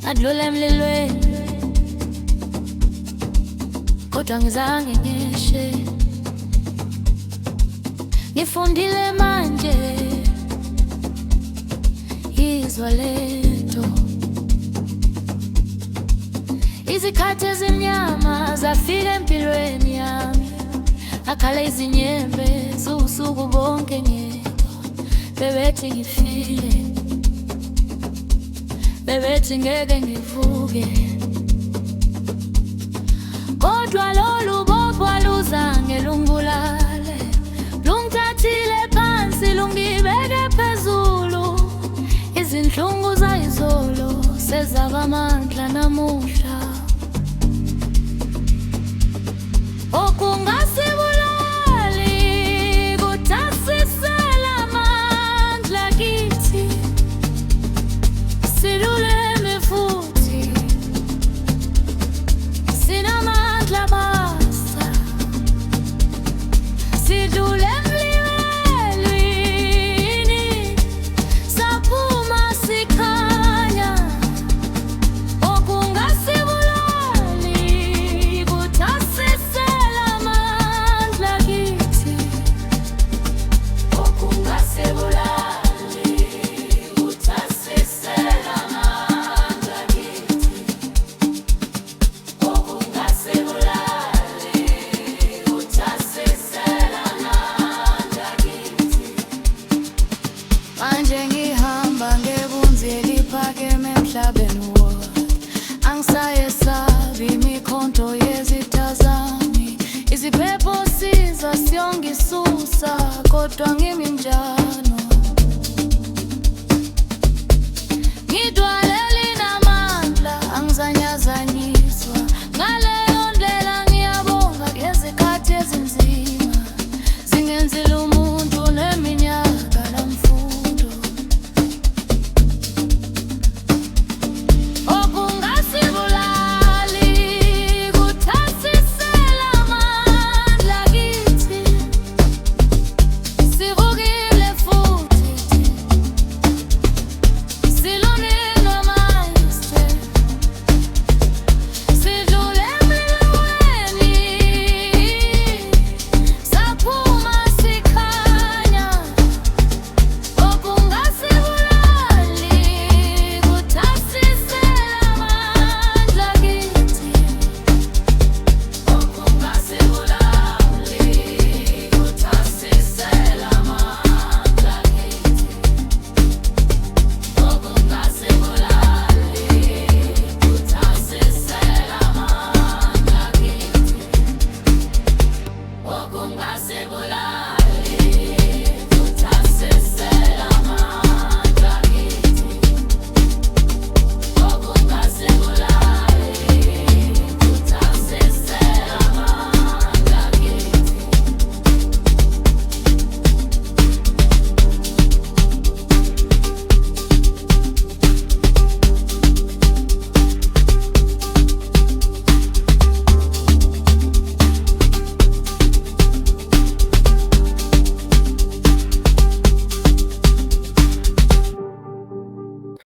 Adlule emlilweni kodwa ngizange ngishe. Ngifundile manje izwa lento. Izikhathi ezimnyama zafika empilweni yami, akhala izinyembe zubusuku bonke ngedwa. Bebethi ngifile, bebethi ngeke ngivuke, kodwa lolu bopha luzange lungibulale. Lungithathile phansi lungibeke phezulu. Izinhlungu zayizolo sezaba amandla namuhla. Okungasibulali kuthasisela amandla kithi. Siduleme futhi, sinamandla basa. Sidule emlilweni, saphuma sikhanya. Okungasibulali kuthasisela amandla kithi. Okungasibulali kuthasisela amandla kithi. Okungasibulali kuthasisela amandla kithi. Manje ngihamba ngebunzi eliphakeme emhlabeni wonke. Angisayesabi imikhonto yezitha zami. Iziphepho siza siyongisusa, kodwa